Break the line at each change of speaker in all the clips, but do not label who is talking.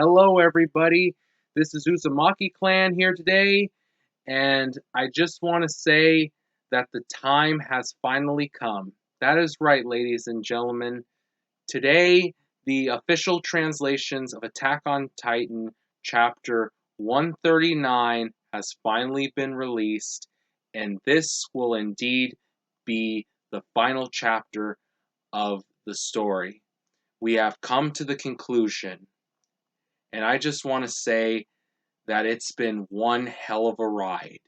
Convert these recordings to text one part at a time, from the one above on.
Hello, everybody. This is Uzumaki Clan here today, and I just want to say that the time has finally come. That is right, ladies and gentlemen. Today, the official translations of Attack on Titan, chapter 139, has finally been released, and this will indeed be the final chapter of the story. We have come to the conclusion. And I just want to say that it's been one hell of a ride.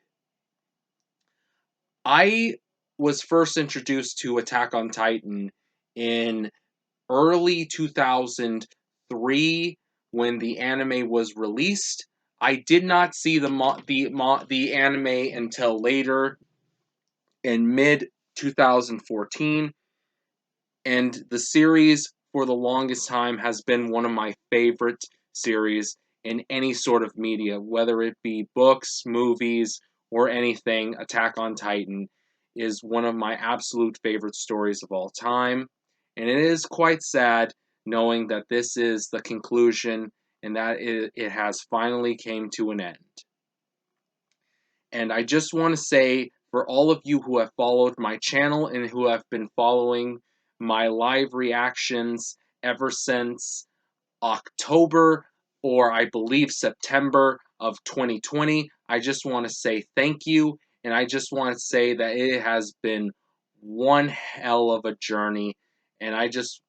I was first introduced to Attack on Titan in early 2003 when the anime was released. I did not see the anime until later in mid 2014, and the series for the longest time has been one of my favorite series in any sort of media, whether it be books, movies, or anything. Attack on Titan is one of my absolute favorite stories of all time, and it is quite sad knowing that this is the conclusion and that it has finally came to an end. And I just want to say, for all of you who have followed my channel and who have been following my live reactions ever since October, or I believe September of 2020, I just want to say thank you. And I just want to say that it has been one hell of a journey. And I just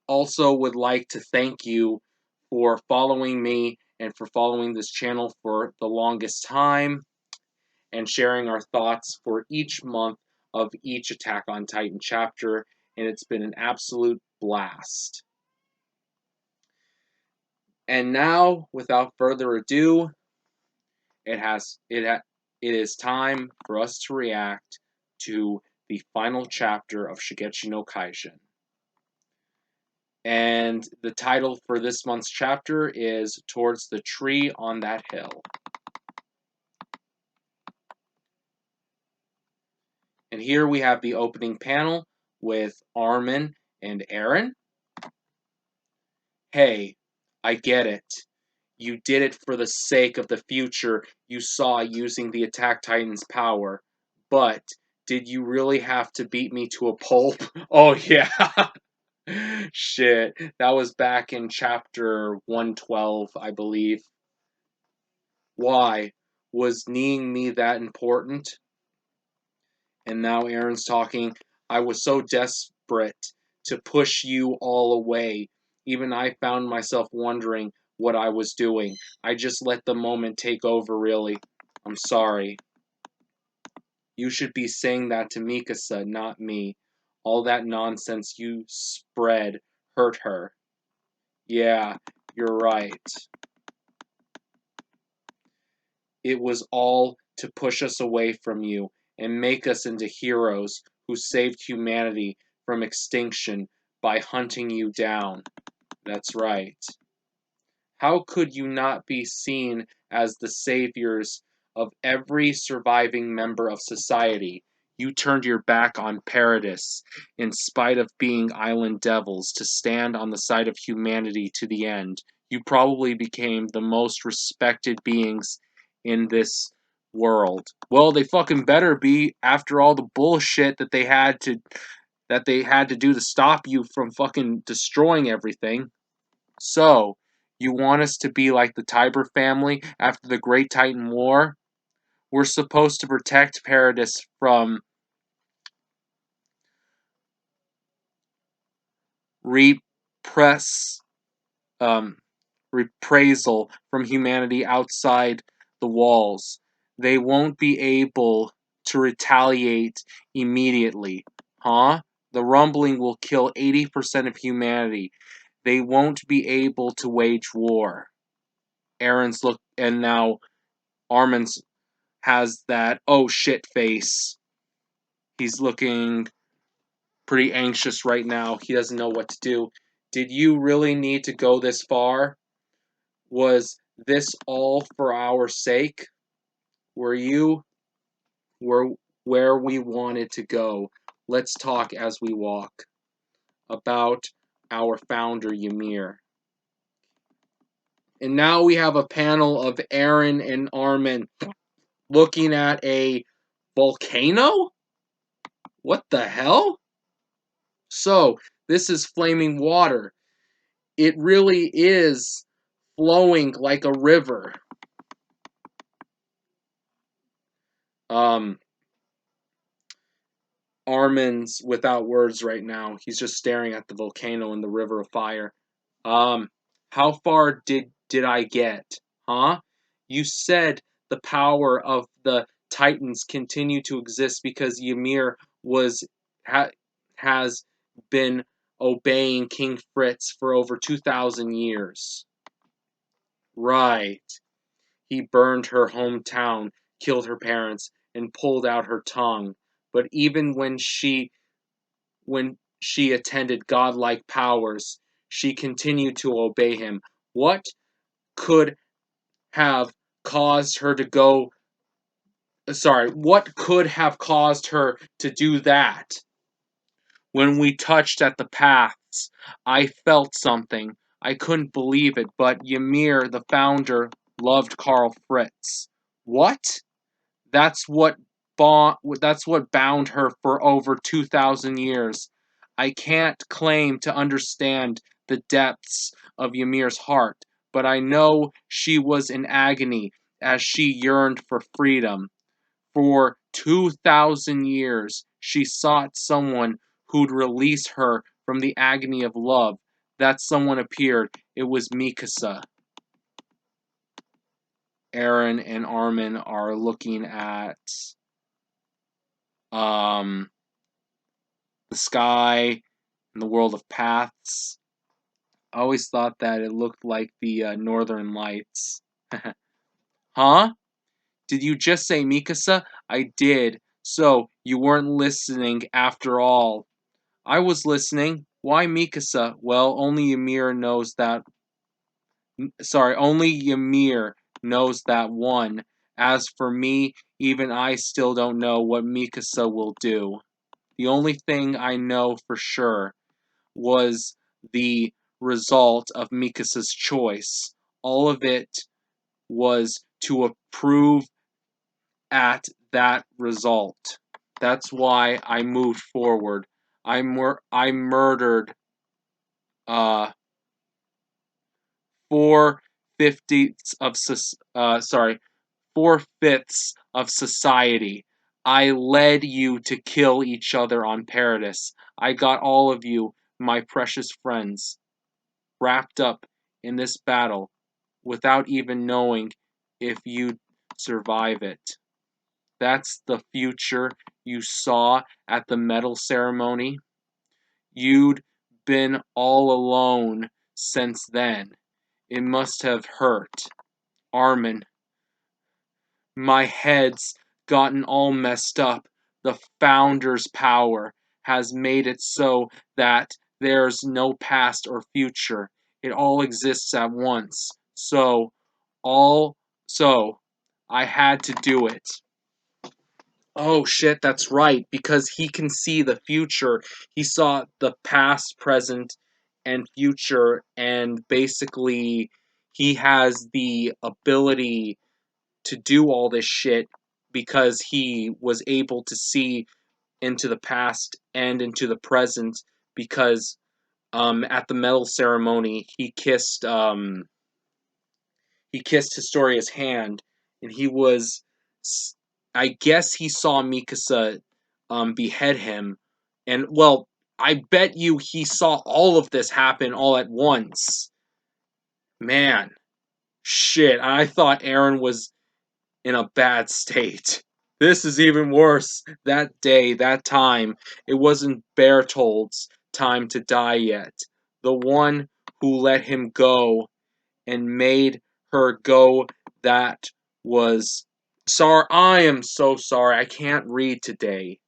also would like to thank you for following me and for following this channel for the longest time and sharing our thoughts for each month of each Attack on Titan chapter, and it's been an absolute blast. And now, without further ado, it is time for us to react to the final chapter of Shigetsu no Kaisen. And the title for this month's chapter is Towards the Tree on That Hill. And here we have the opening panel with Armin and Eren. Hey, I get it. You did it for the sake of the future you saw using the Attack Titan's power. But did you really have to beat me to a pulp? Oh, yeah. Shit. That was back in chapter 112, I believe. Why? Was kneeing me that important? And now Eren's talking. I was so desperate to push you all away. Even I found myself wondering what I was doing. I just let the moment take over, really. I'm sorry. You should be saying that to Mikasa, not me. All that nonsense you spread hurt her. Yeah, you're right. It was all to push us away from you and make us into heroes who saved humanity from extinction by hunting you down. That's right. How could you not be seen as the saviors of every surviving member of society? You turned your back on Paradis, in spite of being island devils, to stand on the side of humanity to the end. You probably became the most respected beings in this world. Well, they fucking better be after all the bullshit that they had to do to stop you from fucking destroying everything. So, you want us to be like the Tiber family after the Great Titan War? We're supposed to protect Paradis from repress, reprisal from humanity outside the walls. They won't be able to retaliate immediately, huh? The rumbling will kill 80% of humanity. They won't be able to wage war. Eren's look, and now Armin's has that oh shit face. He's looking pretty anxious right now. He doesn't know what to do. Did you really need to go this far? Was this all for our sake? Were you where we wanted to go? Let's talk as we walk about our founder Ymir. And now we have a panel of Eren and Armin looking at a volcano? What the hell? So, this is flaming water. It really is flowing like a river. Armin's without words right now. He's just staring at the volcano and the river of fire. How far did I get? Huh? You said the power of the Titans continue to exist because Ymir has been obeying King Fritz for over 2,000 years. Right. He burned her hometown, killed her parents, and pulled out her tongue. But even when she attended godlike powers, she continued to obey him. What could have caused her to go what could have caused her to do that? When we touched at the paths, I felt something. I couldn't believe it, but Ymir, the founder, loved Karl Fritz. What? That's what that's what bound her for over 2,000 years. I can't claim to understand the depths of Ymir's heart, but I know she was in agony as she yearned for freedom. For 2,000 years, she sought someone who'd release her from the agony of love. That someone appeared. It was Mikasa. Eren and Armin are looking at the sky and the world of paths. I always thought that it looked like the Northern Lights. Huh? Did you just say Mikasa? I did. So, you weren't listening after all. I was listening. Why Mikasa? Well, only Ymir knows that. Only Ymir knows that one. As for me, even I still don't know what Mikasa will do. The only thing I know for sure was the result of Mikasa's choice. All of it was to approve at that result. That's why I moved forward. I murdered 4/5 of 4/5 of society. I led you to kill each other on Paradis. I got all of you, my precious friends, wrapped up in this battle without even knowing if you'd survive it. That's the future you saw at the medal ceremony. You'd been all alone since then. It must have hurt. Armin, my head's gotten all messed up. The Founder's power has made it so that there's no past or future. It all exists at once. All so I had to do it. Oh shit, that's right, because he can see the future. He saw the past, present, and future, and basically he has the ability to do all this shit because he was able to see into the past and into the present because at the medal ceremony he kissed Historia's hand, and he was, I guess he saw Mikasa behead him, and well, I bet you he saw all of this happen all at once. Man, shit, I thought Eren was in a bad state. This is even worse. That day, that time, it wasn't Bertold's time to die yet. The one who let him go and made her go, that was. Sorry, I am so sorry. I can't read today.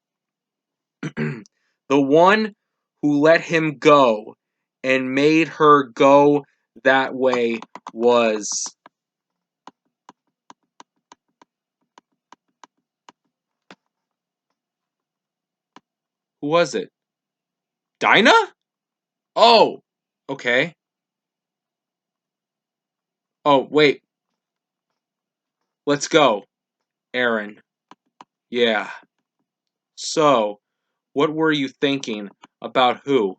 The one who let him go and made her go that way was. Who was it? Dinah? Oh, okay. Oh, wait. Let's go, Aaron. Yeah. So, what were you thinking? About who?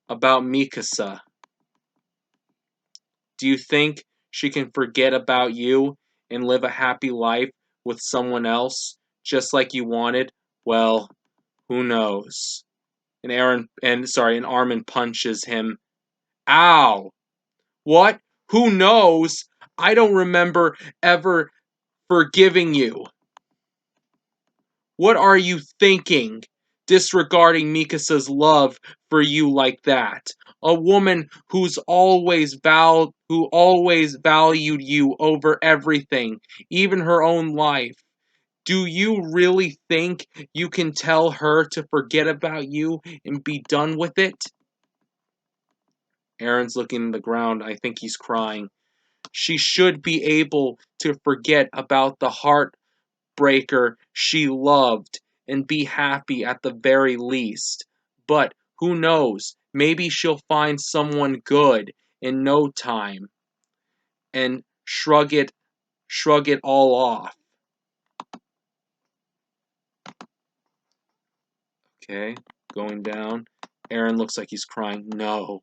About Mikasa. Do you think she can forget about you and live a happy life with someone else, just like you wanted? Well, who knows? And Armin punches him. Ow! What? Who knows? I don't remember ever forgiving you. What are you thinking? Disregarding Mikasa's love for you like that. A woman who always valued you over everything, even her own life. Do you really think you can tell her to forget about you and be done with it? Aaron's looking at the ground. I think he's crying. She should be able to forget about the heartbreaker she loved and be happy at the very least. But who knows? Maybe she'll find someone good in no time and shrug it all off. Okay, going down. Aaron looks like he's crying. No.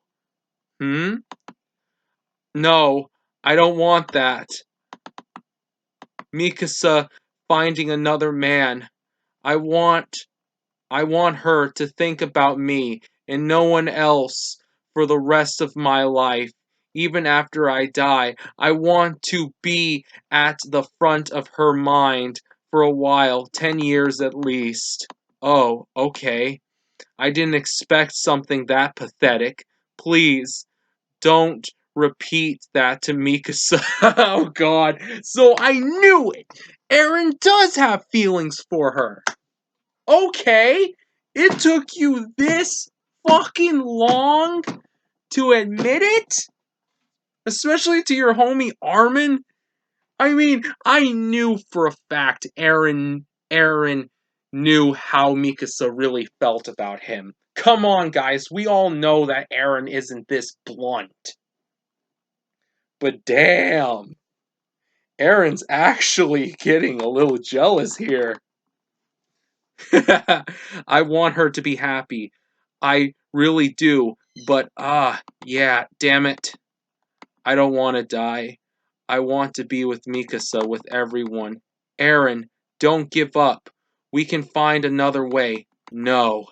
No, I don't want that. Mikasa finding another man. I want I want her to think about me and no one else for the rest of my life. Even after I die, I want to be at the front of her mind for a while, 10 years at least. Oh, okay. I didn't expect something that pathetic. Please, don't repeat that to Mikasa. Oh god. So I knew it! Aaron does have feelings for her. Okay, it took you this fucking long to admit it? Especially to your homie Armin? I mean, I knew for a fact Aaron knew how Mikasa really felt about him. Come on, guys, we all know that Aaron isn't this blunt. But damn, Aaron's actually getting a little jealous here. I want her to be happy. I really do. But yeah, damn it. I don't want to die. I want to be with Mikasa, with everyone. Aaron, don't give up. We can find another way. No,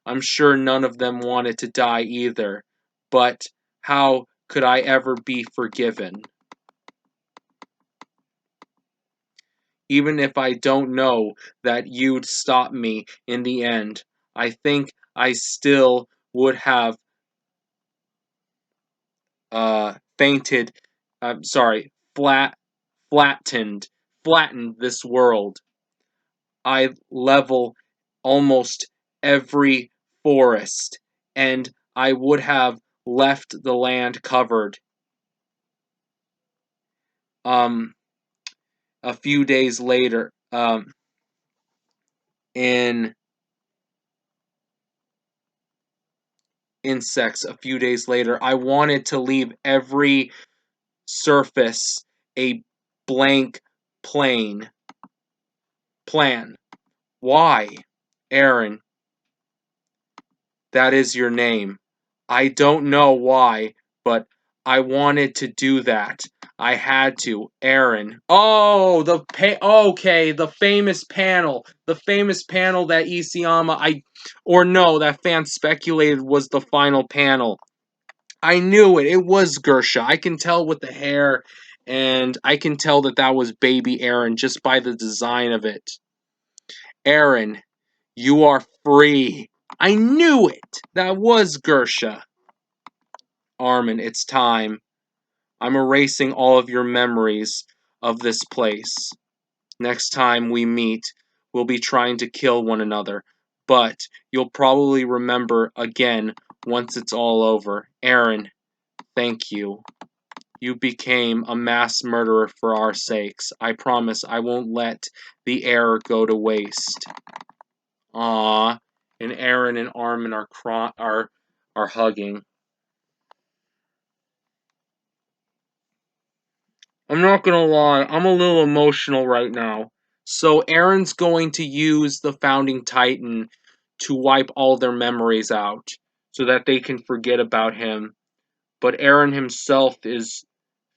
I'm sure none of them wanted to die either. But how could I ever be forgiven? Even if I don't know that you'd stop me in the end, I think I still would have fainted. I'm sorry, flattened, flattened this world. I level almost every forest, and I would have left the land covered. Um, a few days later, in insects. A few days later, I wanted to leave every surface a blank plane plan. Why, Aaron? That is your name. I don't know why, but I wanted to do that. I had to, Aaron. Oh, okay, the famous panel that that fans speculated was the final panel. I knew it. It was Gersha. I can tell with the hair, and I can tell that that was baby Aaron just by the design of it. Aaron, you are free. I knew it. That was Gersha. Armin, it's time. I'm erasing all of your memories of this place. Next time we meet, we'll be trying to kill one another, but you'll probably remember again once it's all over. Aaron, thank you. You became a mass murderer for our sakes. I promise I won't let the error go to waste. Ah, and Aaron and Armin are hugging. I'm not gonna lie, I'm a little emotional right now. So Aaron's going to use the Founding Titan to wipe all their memories out so that they can forget about him. But Aaron himself is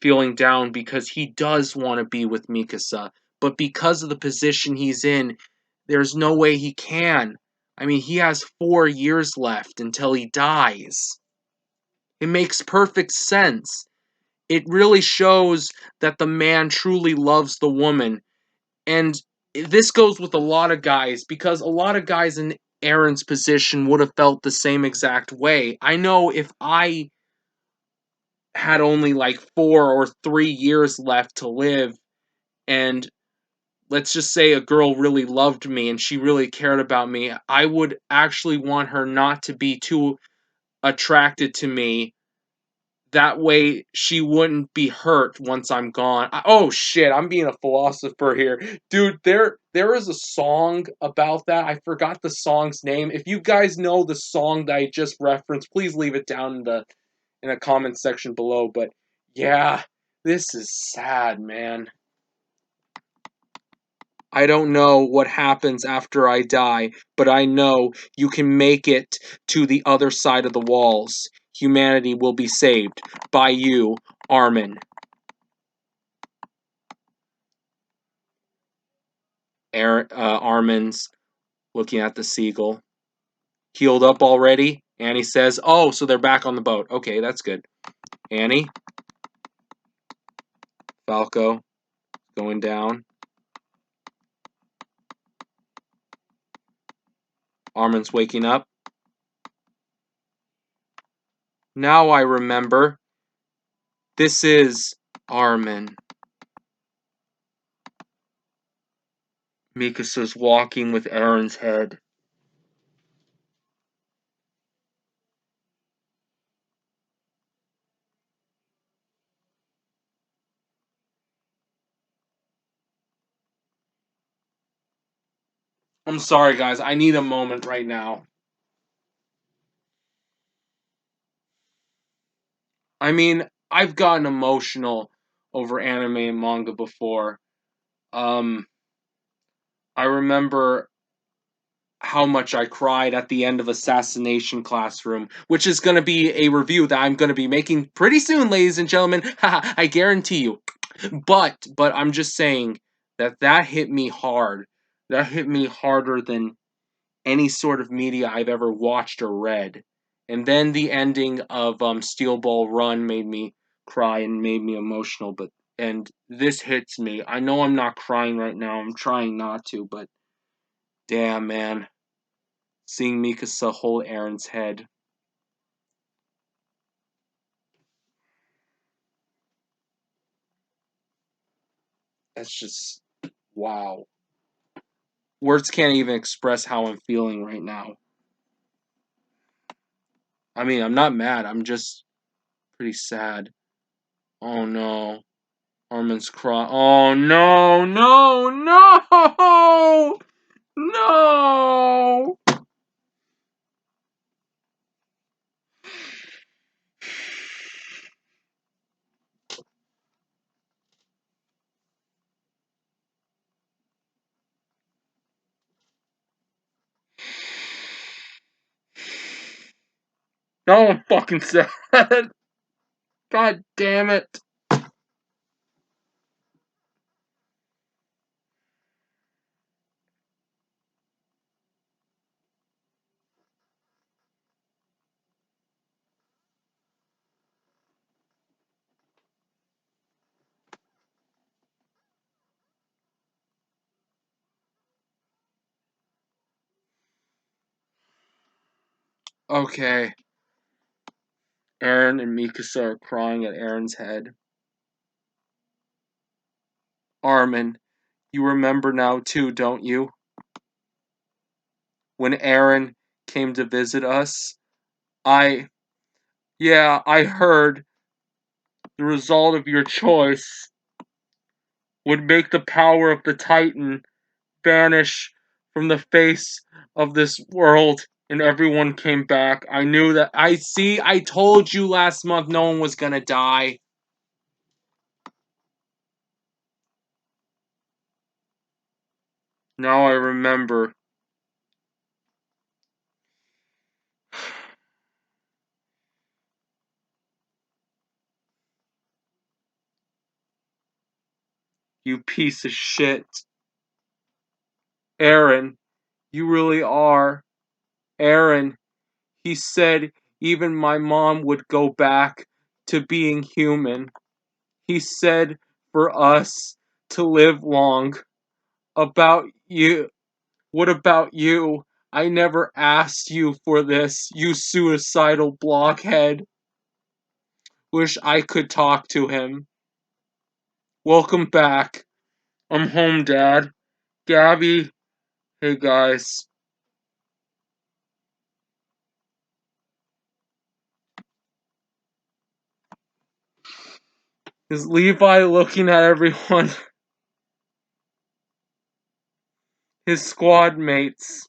feeling down because he does want to be with Mikasa. But because of the position he's in, there's no way he can. I mean, he has 4 years left until he dies. It makes perfect sense. It really shows that the man truly loves the woman. And this goes with a lot of guys because a lot of guys in Aaron's position would have felt the same exact way. I know if I had only like 4 or 3 years left to live, and let's just say a girl really loved me and she really cared about me, I would actually want her not to be too attracted to me. That way she wouldn't be hurt once I'm gone. Oh shit, I'm being a philosopher here. Dude, there is a song about that. I forgot the song's name. If you guys know the song that I just referenced, please leave it down in the comment section below. But yeah, this is sad, man. I don't know what happens after I die, but I know you can make it to the other side of the walls. Humanity will be saved by you, Armin. Armin's looking at the seagull. Healed up already? Annie says, oh, so they're back on the boat. Okay, that's good. Annie? Falco? Going down. Armin's waking up. Now I remember. This is Armin. Mikasa's walking with Aaron's head. I'm sorry, guys. I need a moment right now. I mean, I've gotten emotional over anime and manga before. Um, I remember how much I cried at the end of Assassination Classroom, which is going to be a review that I'm going to be making pretty soon, ladies and gentlemen. I guarantee you. But I'm just saying that hit me hard. That hit me harder than any sort of media I've ever watched or read. And then the ending of Steel Ball Run made me cry and made me emotional. And this hits me. I know I'm not crying right now. I'm trying not to, but damn, man. Seeing Mikasa hold Aaron's head. That's just wow. Words can't even express how I'm feeling right now. I mean, I'm not mad. I'm just pretty sad. Oh no. Armin's crying. Oh no, no, no! No! No, I'm fucking sad. God damn it. Okay. Aaron and Mikasa are crying at Aaron's head. Armin, you remember now too, don't you? When Aaron came to visit us, I heard the result of your choice would make the power of the Titan vanish from the face of this world, and everyone came back. I knew that. I told you last month no one was gonna die. Now I remember. You piece of shit. Eren, you really are. Eren, he said even my mom would go back to being human. He said for us to live long. About you. What about you? I never asked you for this, you suicidal blockhead. Wish I could talk to him. Welcome back. I'm home, Dad. Gabby. Hey, guys. Is Levi looking at everyone? His squad mates.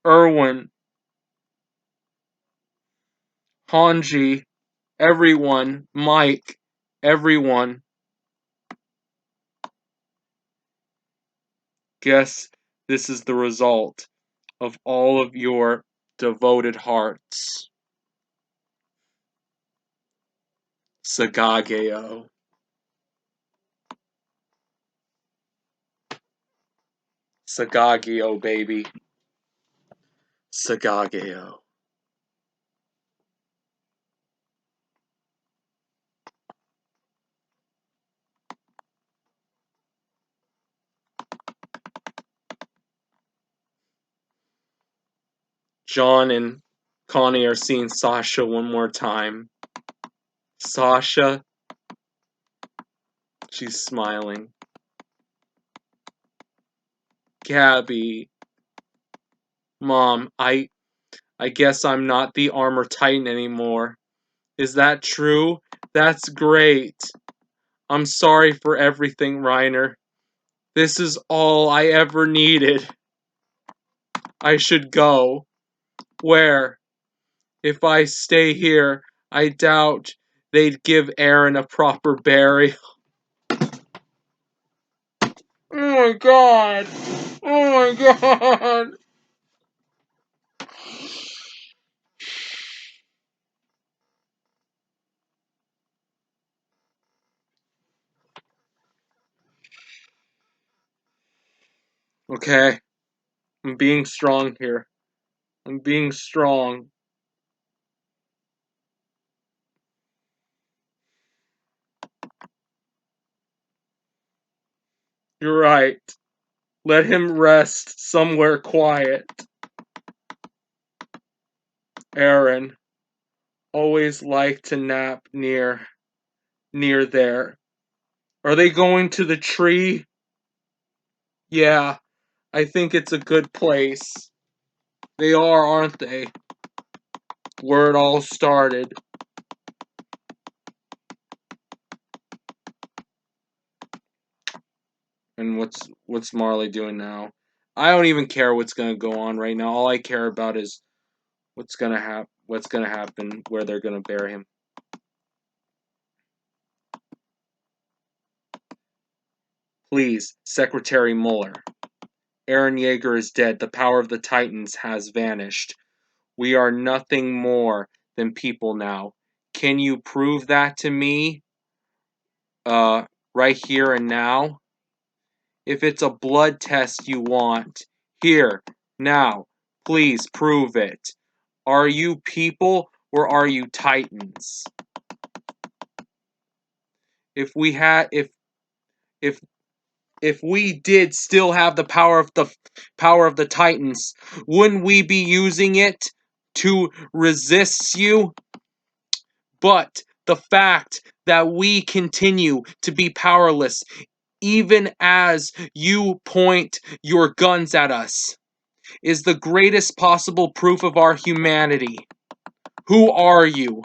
Erwin. Hanji. Everyone. Mike. Everyone. Guess this is the result of all of your devoted hearts. Sagageo. Sagageo, baby. Sagageo. John and Connie are seeing Sasha one more time. Sasha. She's smiling. Gabby. Mom, I guess I'm not the Armor Titan anymore. Is that true? That's great. I'm sorry for everything, Reiner. This is all I ever needed. I should go. Where? If I stay here, I doubt they'd give Eren a proper burial. Oh my god! Oh my god! Okay, I'm being strong here. I'm being strong. You're right. Let him rest somewhere quiet. Eren always liked to nap near there. Are they going to the tree? Yeah, I think it's a good place. They are, aren't they? Where it all started. And what's Marley doing now? I don't even care what's gonna go on right now. All I care about is what's gonna happen, where they're gonna bury him. Please, Secretary Muller. Eren Yeager is dead. The power of the Titans has vanished. We are nothing more than people now. Can you prove that to me? Right here and now? If it's a blood test you want, here, now, please prove it. Are you people or are you Titans? If we had if we did still have the power of the Titans, wouldn't we be using it to resist you? But the fact that we continue to be powerless even as you point your guns at us is the greatest possible proof of our humanity. Who are you?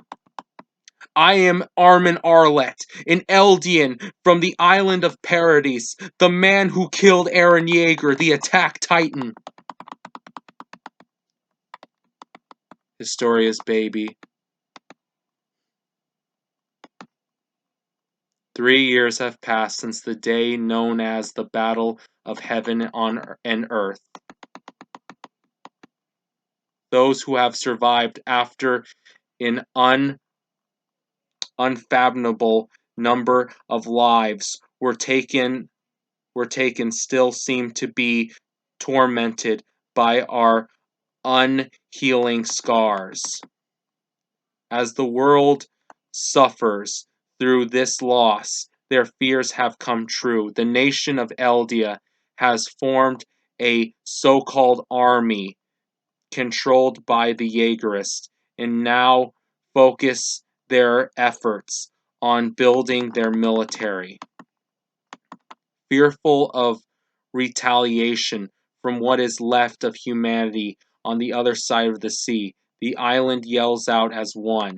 I am Armin Arlet, an Eldian from the island of Paradise, the man who killed Eren Yeager, the Attack Titan. Historia's baby. 3 years have passed since the day known as the Battle of Heaven and Earth. Those who have survived after an unfathomable number of lives were taken still seem to be tormented by our unhealing scars. As the world suffers through this loss, their fears have come true. The nation of Eldia has formed a so-called army controlled by the Jaegerists, and now focus their efforts on building their military. Fearful of retaliation from what is left of humanity on the other side of the sea, the island yells out as one.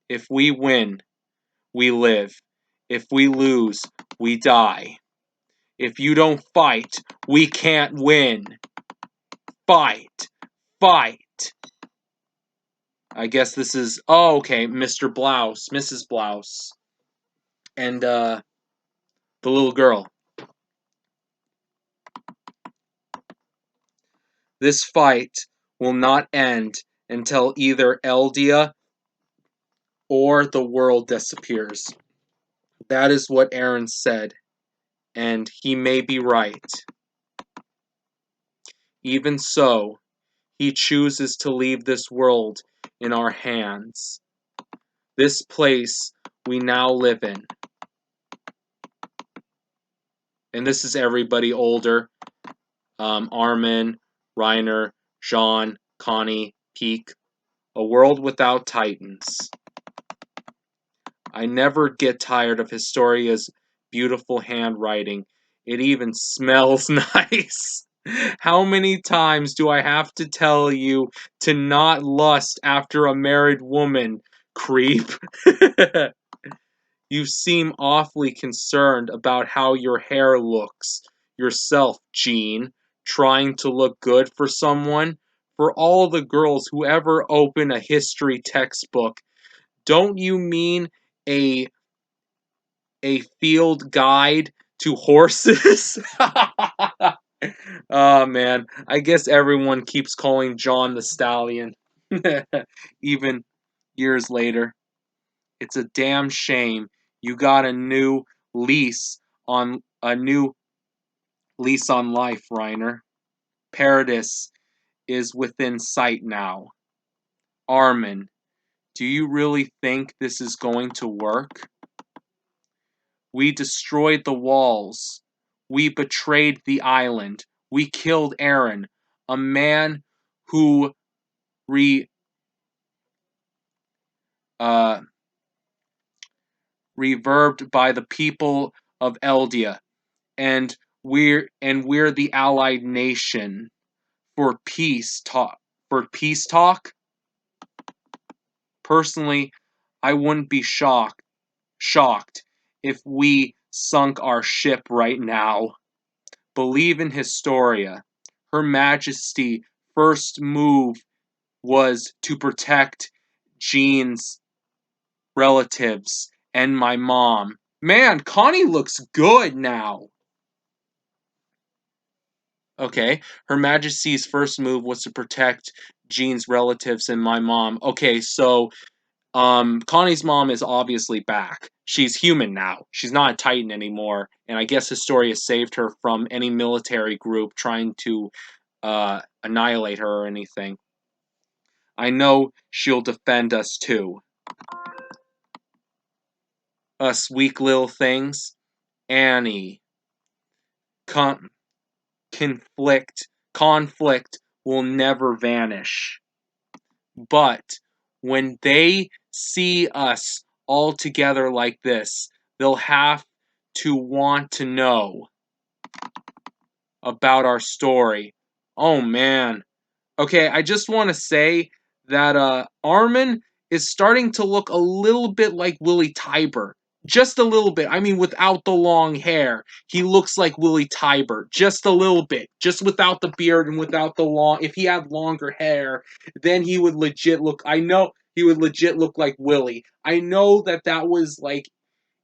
If we win, we live. If we lose, we die. If you don't fight, we can't win. Fight! Fight! I guess this is, oh, okay, Mr. Blouse, Mrs. Blouse, and, the little girl. This fight will not end until either Eldia or the world disappears. That is what Eren said, and he may be right. Even so, he chooses to leave this world in our hands. This place we now live in. And this is everybody older. Armin, Reiner, Jean, Connie, Peak. A world without titans. I never get tired of Historia's beautiful handwriting. It even smells nice. How many times do I have to tell you to not lust after a married woman, creep? You seem awfully concerned about how your hair looks. Yourself, Jean, trying to look good for someone. For all the girls who ever open a history textbook, don't you mean a field guide to horses? Oh man, I guess everyone keeps calling John the Stallion. Even years later. It's a damn shame you got a new lease on life, Reiner. Paradis is within sight now. Armin, do you really think this is going to work? We destroyed the walls. We betrayed the island. We killed Eren, a man who reverbed by the people of Eldia, and we're the allied nation for peace talk. Personally, I wouldn't be shocked if we sunk our ship right now. Believe in Historia. Her Majesty's first move was to protect Jean's relatives and my mom. Man, Connie looks good now. Okay, Her Majesty's first move was to protect Jean's relatives and my mom. Okay, so Connie's mom is obviously back. She's human now. She's not a Titan anymore, and I guess Historia saved her from any military group trying to annihilate her or anything. I know she'll defend us too. Us weak little things. Annie. Conflict will never vanish. But when they see us all together like this, they'll have to want to know about our story. Oh man. Okay, I just want to say that Armin is starting to look a little bit like Willie Tybur. Just a little bit. I mean, without the long hair, he looks like Willie Tybur. Just a little bit. Just without the beard and without the long... If he had longer hair, then he would legit look... I know He would legit look like Willie. I know that was like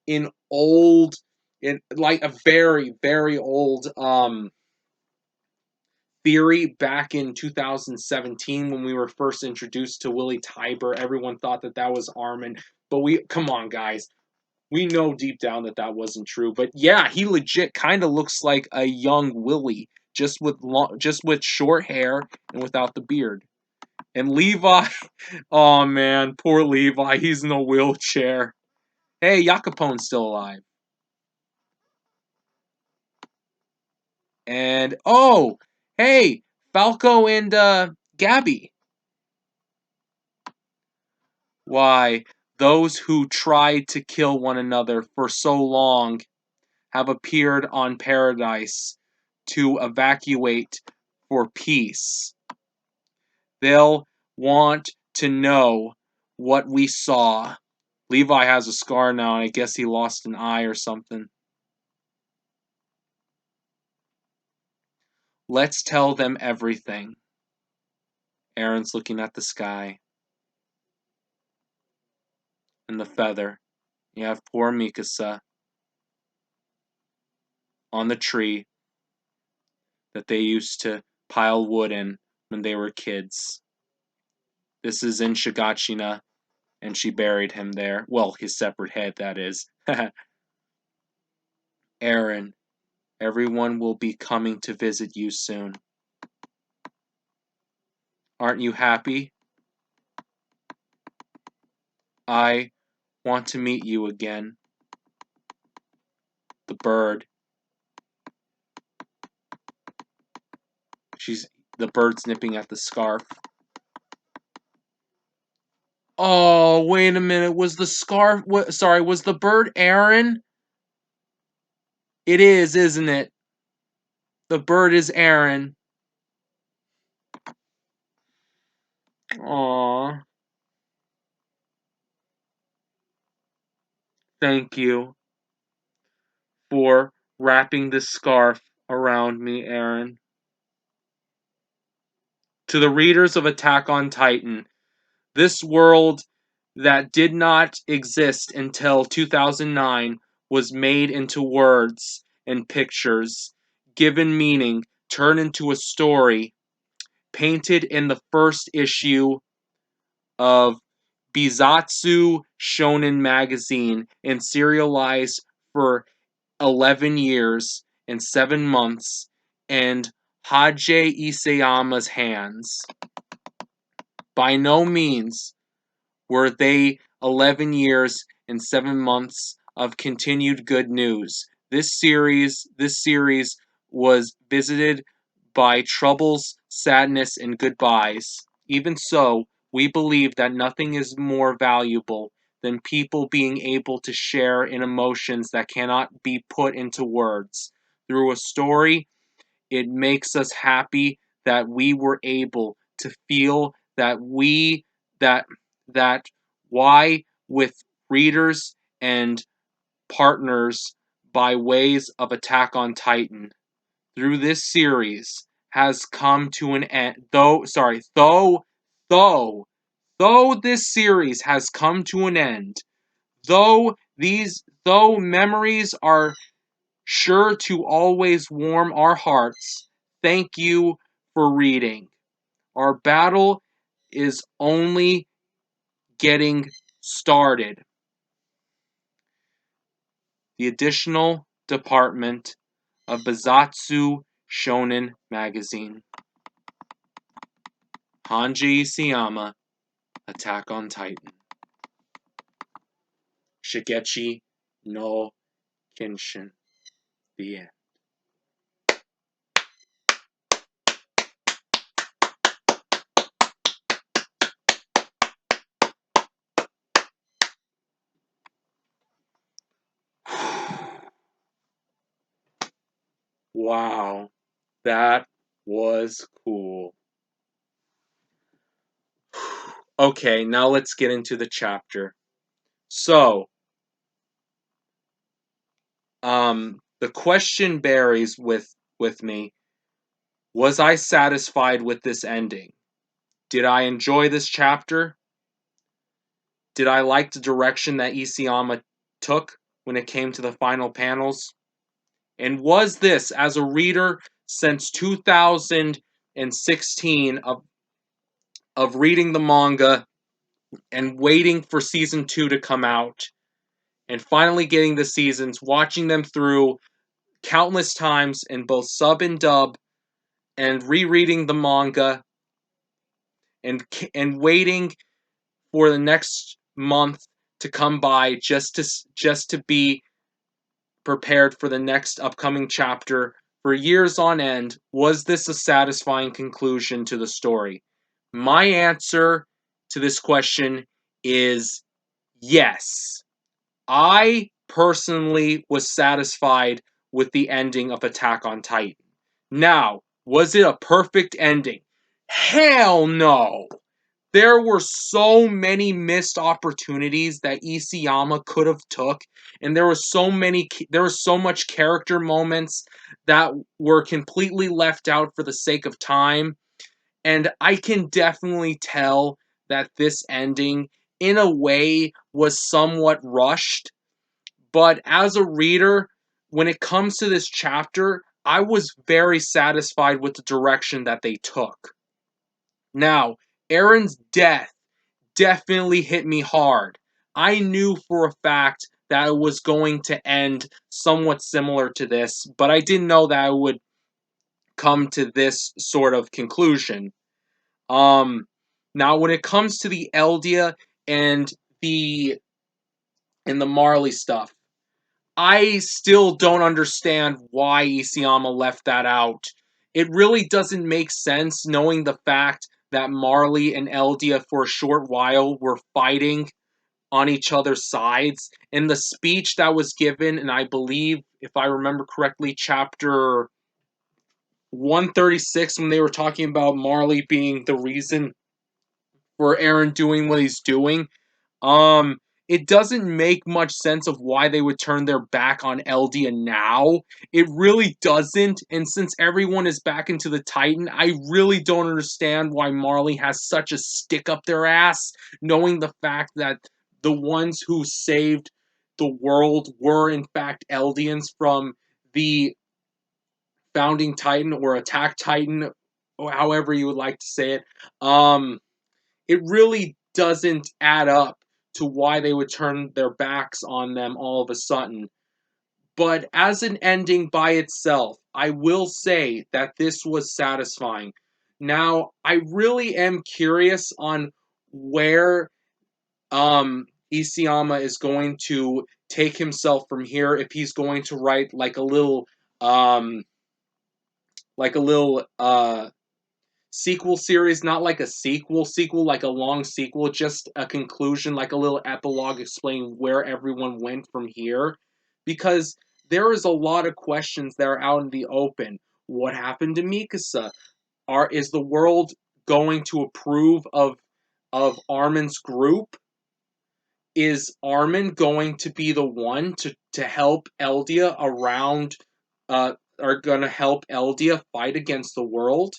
in old, in like a very, very old theory back in 2017 when we were first introduced to Willie Tybur. Everyone thought that was Armin, but come on, guys. We know deep down that wasn't true. But yeah, he legit kind of looks like a young Willie, just with short hair and without the beard. And Levi, oh man, poor Levi, he's in a wheelchair. Hey, Jacopone's still alive. And oh, hey, Falco and Gabby. Why, those who tried to kill one another for so long have appeared on Paradise to evacuate for peace. They'll want to know what we saw. Levi has a scar now, and I guess he lost an eye or something. Let's tell them everything. Aaron's looking at the sky. And the feather. You have poor Mikasa on the tree that they used to pile wood in when they were kids. This is in Shigashina, and she buried him there. Well, his separate head, that is. Aaron, everyone will be coming to visit you soon. Aren't you happy? I want to meet you again. The bird. The bird's nipping at the scarf. Oh, wait a minute. Was the scarf... was the bird Aaron? It is, isn't it? The bird is Aaron. Aww. Thank you for wrapping this scarf around me, Aaron. To the readers of Attack on Titan, this world that did not exist until 2009 was made into words and pictures, given meaning, turned into a story, painted in the first issue of Bizatsu Shonen magazine, and serialized for 11 years and 7 months in Hajime Isayama's hands. By no means were they 11 years and 7 months of continued good news. This series was visited by troubles, sadness, and goodbyes. Even so, we believe that nothing is more valuable than people being able to share in emotions that cannot be put into words. Through a story, it makes us happy that we were able to feel that that why with readers and partners by ways of Attack on Titan through this series has come to an end. Though this series has come to an end, though memories are sure to always warm our hearts, thank you for reading. Our battle is only getting started. The additional department of Bizatsu Shonen Magazine. Hanji Isayama, Attack on Titan. Shigechi no Kenshin. The end. Wow, that was cool. Okay, now let's get into the chapter. So, the question buries with me, was I satisfied with this ending? Did I enjoy this chapter? Did I like the direction that Isayama took when it came to the final panels? And was this, as a reader since 2016 of reading the manga and waiting for season 2 to come out, and finally getting the seasons, watching them through countless times in both sub and dub, and rereading the manga, and waiting for the next month to come by just to be prepared for the next upcoming chapter for years on end. Was this a satisfying conclusion to the story? My answer to this question is yes. I personally was satisfied with the ending of Attack on Titan. Now, was it a perfect ending? Hell no! There were so many missed opportunities that Isayama could have took, and there was so much character moments that were completely left out for the sake of time. And I can definitely tell that this ending, in a way, was somewhat rushed. But as a reader, when it comes to this chapter, I was very satisfied with the direction that they took. Now, Aaron's death definitely hit me hard. I knew for a fact that it was going to end somewhat similar to this, but I didn't know that I would come to this sort of conclusion. Now when it comes to the Eldia and the Marley stuff, I still don't understand why Isayama left that out. It really doesn't make sense knowing the fact that Marley and Eldia for a short while were fighting on each other's sides. In the speech that was given, and I believe, if I remember correctly, chapter 136, when they were talking about Marley being the reason for Aaron doing what he's doing, um, it doesn't make much sense of why they would turn their back on Eldia now. It really doesn't. And since everyone is back into the Titan, I really don't understand why Marley has such a stick up their ass, knowing the fact that the ones who saved the world were in fact Eldians from the founding Titan or Attack Titan, or however you would like to say it. It really doesn't add up to why they would turn their backs on them all of a sudden. But as an ending by itself, I will say that this was satisfying. Now, I really am curious on where Isayama is going to take himself from here. If he's going to write um like a little sequel series, not like a sequel, like a long sequel, just a conclusion, like a little epilogue explaining where everyone went from here. Because there is a lot of questions that are out in the open. What happened to Mikasa? Is the world going to approve of Armin's group? Is Armin going to be the one to help Eldia around, are going to help Eldia fight against the world?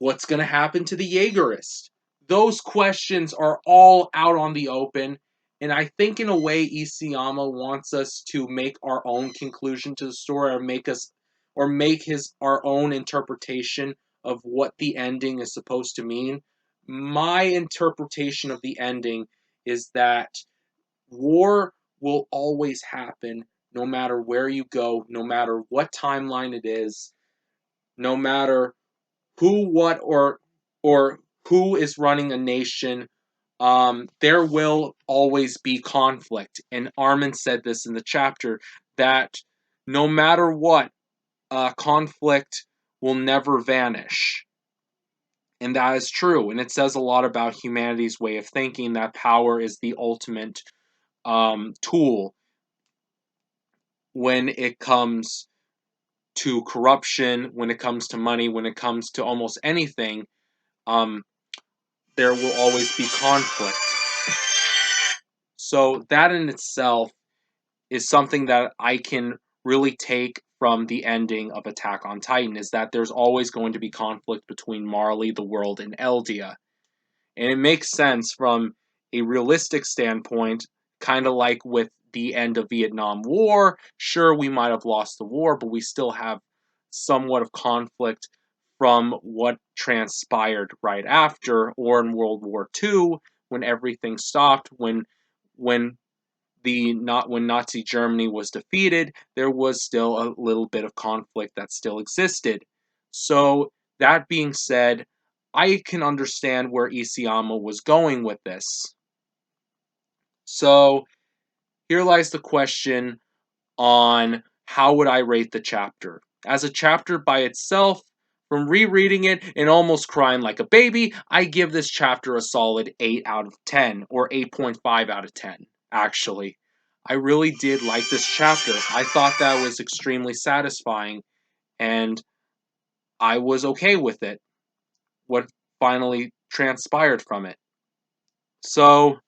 What's going to happen to the Jaegerist? Those questions are all out on the open, and I think in a way Isayama wants us to make our own conclusion to the story, or make our own interpretation of what the ending is supposed to mean. My interpretation of the ending is that war will always happen no matter where you go, no matter what timeline it is, no matter who, what, or who is running a nation. There will always be conflict. And Armin said this in the chapter, that no matter what, conflict will never vanish. And that is true. And it says a lot about humanity's way of thinking, that power is the ultimate tool when it comes to corruption, when it comes to money, when it comes to almost anything. There will always be conflict. So that in itself is something that I can really take from the ending of Attack on Titan, is that there's always going to be conflict between Marley, the world, and Eldia. And it makes sense from a realistic standpoint, kind of like with the end of Vietnam War, sure, we might have lost the war, but we still have somewhat of conflict from what transpired right after, or in World War II, when everything stopped, when when Nazi Germany was defeated, there was still a little bit of conflict that still existed. So that being said, I can understand where Isayama was going with this. So here lies the question on how would I rate the chapter. As a chapter by itself, from rereading it and almost crying like a baby, I give this chapter a solid 8 out of 10, or 8.5 out of 10, actually. I really did like this chapter. I thought that was extremely satisfying, and I was okay with it, what finally transpired from it. So,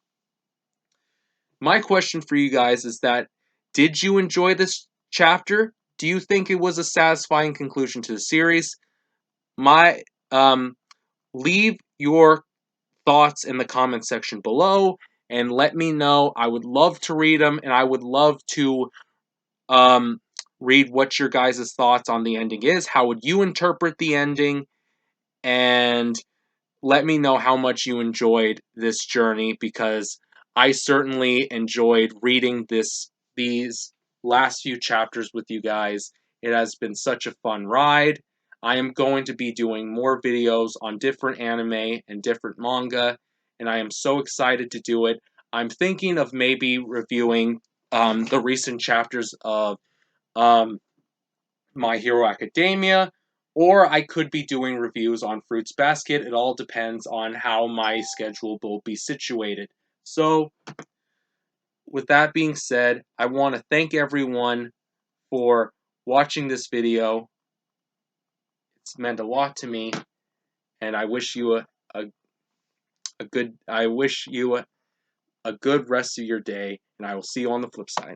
my question for you guys is that, did you enjoy this chapter? Do you think it was a satisfying conclusion to the series? My leave your thoughts in the comment section below and let me know. I would love to read them, and I would love to read what your guys' thoughts on the ending is. How would you interpret the ending? And let me know how much you enjoyed this journey, because I certainly enjoyed reading these last few chapters with you guys. It has been such a fun ride. I am going to be doing more videos on different anime and different manga, and I am so excited to do it. I'm thinking of maybe reviewing the recent chapters of um, My Hero Academia, or I could be doing reviews on Fruits Basket. It all depends on how my schedule will be situated. So, with that being said, I want to thank everyone for watching this video. It's meant a lot to me, and I wish you a good rest of your day, and I will see you on the flip side.